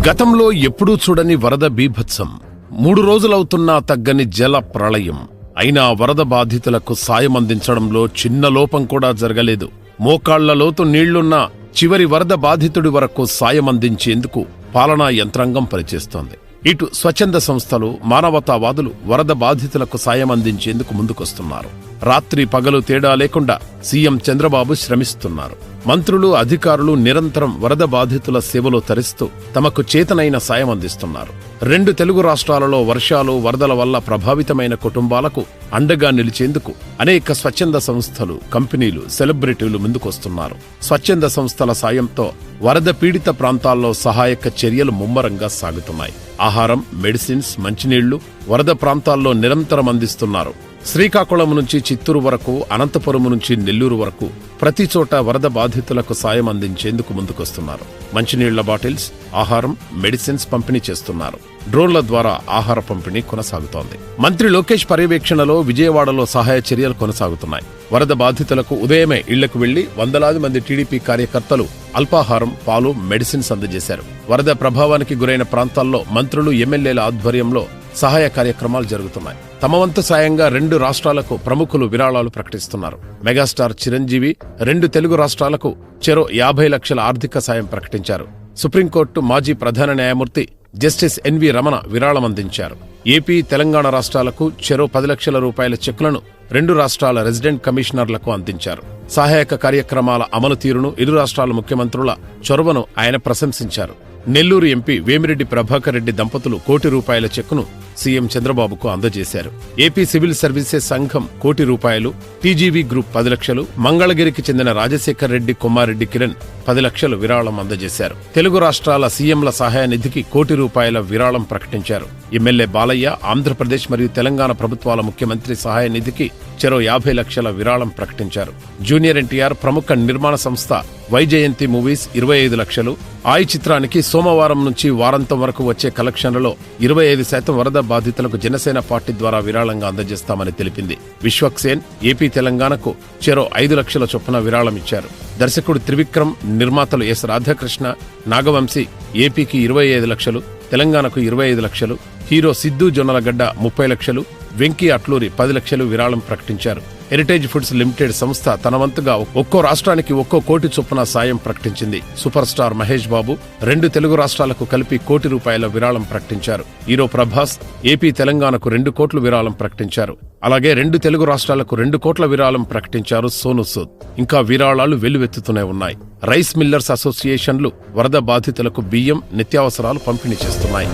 గతంలో ఎప్పుడూ చూడని వరద బీభత్సం. 3 రోజులవుతున్నా తగ్గని జల ప్రళయం. అయినా వరద బాధితులకు సాయం అందించడంలో చిన్న లోపం కూడా జరగలేదు. మోకాళ్ల లోతు నీళ్లున్న చివరి వరద బాధితుడి వరకు సాయం అందించేందుకు పాలనా యంత్రాంగం పనిచేస్తోంది. ఇటు స్వచ్ఛంద సంస్థలు, మానవతావాదులు వరద బాధితులకు సాయం అందించేందుకు ముందుకొస్తున్నారు. రాత్రి పగలు తేడా లేకుండా సీఎం చంద్రబాబు శ్రమిస్తున్నారు. మంత్రులు, అధికారులు నిరంతరం వరద బాధితుల సేవలో తరిస్తూ తమకు చేతనైన సాయం అందిస్తున్నారు. 2 తెలుగు రాష్ట్రాలలో వర్షాలు, వరదల వల్ల ప్రభావితమైన కుటుంబాలకు అండగా నిలిచేందుకు అనేక స్వచ్ఛంద సంస్థలు, కంపెనీలు, సెలబ్రిటీలు ముందుకొస్తున్నారు. స్వచ్ఛంద సంస్థల సాయంతో వరద పీడిత ప్రాంతాల్లో సహాయక చర్యలు ముమ్మరంగా సాగుతున్నాయి. ఆహారం, మెడిసిన్స్, మంచినీళ్లు వరద ప్రాంతాల్లో నిరంతరం అందిస్తున్నారు. శ్రీకాకుళం నుంచి చిత్తూరు వరకు, అనంతపురం నుంచి నెల్లూరు వరకు ప్రతి చోట వరద బాధితులకు సాయం అందించేందుకు ముందుకొస్తున్నారు. మంచినీళ్ల బాటిల్స్, ఆహారం, మెడిసిన్స్ పంపిణీ చేస్తున్నారు. డ్రోన్ల ద్వారా ఆహార పంపిణీ కొనసాగుతోంది. మంత్రి లోకేష్ పర్యవేక్షణలో విజయవాడలో సహాయ చర్యలు కొనసాగుతున్నాయి. వరద బాధితులకు ఉదయమే ఇళ్లకు వెళ్లి వందలాది మంది టీడీపీ కార్యకర్తలు అల్పాహారం, పాలు, మెడిసిన్స్ అందజేశారు. వరద ప్రభావానికి గురైన ప్రాంతాల్లో మంత్రులు, ఎమ్మెల్యేల ఆధ్వర్యంలో సహాయ కార్యక్రమాలు జరుగుతున్నాయి. తమ వంతు సాయంగా 2 రాష్ట్రాలకు ప్రముఖులు విరాళాలు ప్రకటిస్తున్నారు. మెగాస్టార్ చిరంజీవి 2 తెలుగు రాష్ట్రాలకు చెరో 50 లక్షల ఆర్థిక సాయం ప్రకటించారు. సుప్రీంకోర్టు మాజీ ప్రధాన న్యాయమూర్తి జస్టిస్ ఎన్వి రమణ విరాళం అందించారు. ఏపీ, తెలంగాణ రాష్ట్రాలకు చెరో 10 లక్షల రూపాయల చెక్కులను 2 రాష్ట్రాల రెసిడెంట్ కమిషనర్లకు అందించారు. సహాయక కార్యక్రమాల అమలు తీరును, ఇరు రాష్ట్రాల ముఖ్యమంత్రుల చొరవను ఆయన ప్రశంసించారు. నెల్లూరు ఎంపీ వేమిరెడ్డి ప్రభాకర్ రెడ్డి దంపతులు ₹1 కోటి చెక్కును సీఎం చంద్రబాబుకు అందజేశారు. ఏపీ సివిల్ సర్వీసెస్ సంఘం ₹1 కోటి, టీజీవీ గ్రూప్ 10 లక్షలు, మంగళగిరికి చెందిన రాజశేఖర్ రెడ్డి కుమారెడ్డి కిరణ్ 10 లక్షలు విరాళం అందజేశారు. తెలుగు రాష్ట్రాల సీఎంల సహాయ నిధికి ₹1 విరాళం ప్రకటించారు. ఎమ్మెల్యే బాలయ్య ఆంధ్రప్రదేశ్ మరియు తెలంగాణ ప్రభుత్వాల ముఖ్యమంత్రి సహాయ నిధికి చెరో 50 లక్షల విరాళం ప్రకటించారు. జూనియర్ ఎన్టీఆర్ ప్రముఖ నిర్మాణ సంస్థ వైజయంతి మూవీస్ 25 లక్షలు, ఆయ్ చిత్రానికి సోమవారం నుంచి వారాంతం వరకు వచ్చే కలెక్షన్లలో 25% వరద బాధితులకు జనసేన పార్టీ ద్వారా విరాళంగా అందజేస్తామని తెలిపింది. విశ్వక్సేన్ ఏపీ, తెలంగాణకు చెరో 5 లక్షల చొప్పున విరాళం ఇచ్చారు. దర్శకుడు త్రివిక్రమ్, నిర్మాతలు ఎస్ రాధాకృష్ణ, నాగవంశీ ఏపీకి 25 లక్షలు, తెలంగాణకు 25 లక్షలు, హీరో సిద్ధు జొన్నలగడ్డ 30 లక్షలు, వెంకీ అట్లూరి 10 లక్షలు విరాళం ప్రకటించారు. హెరిటేజ్ ఫుడ్స్ లిమిటెడ్ సంస్థ తన వంతుగా ఒక్కో రాష్ట్రానికి ₹1 కోటి చొప్పున సాయం ప్రకటించింది. సూపర్ స్టార్ మహేష్ బాబు 2 తెలుగు రాష్ట్రాలకు కలిపి ₹1 విరాళం ప్రకటించారు. హీరో ప్రభాస్ ఏపీ, తెలంగాణకు 2 కోట్ల విరాళం ప్రకటించారు. అలాగే 2 తెలుగు రాష్ట్రాలకు 2 కోట్ల విరాళం ప్రకటించారు సోను సూద్. ఇంకా విరాళాలు వెల్లువెత్తుతూనే ఉన్నాయి. రైస్ మిల్లర్స్ అసోసియేషన్లు వరద బాధితులకు బియ్యం, నిత్యావసరాలు పంపిణీ చేస్తున్నాయి.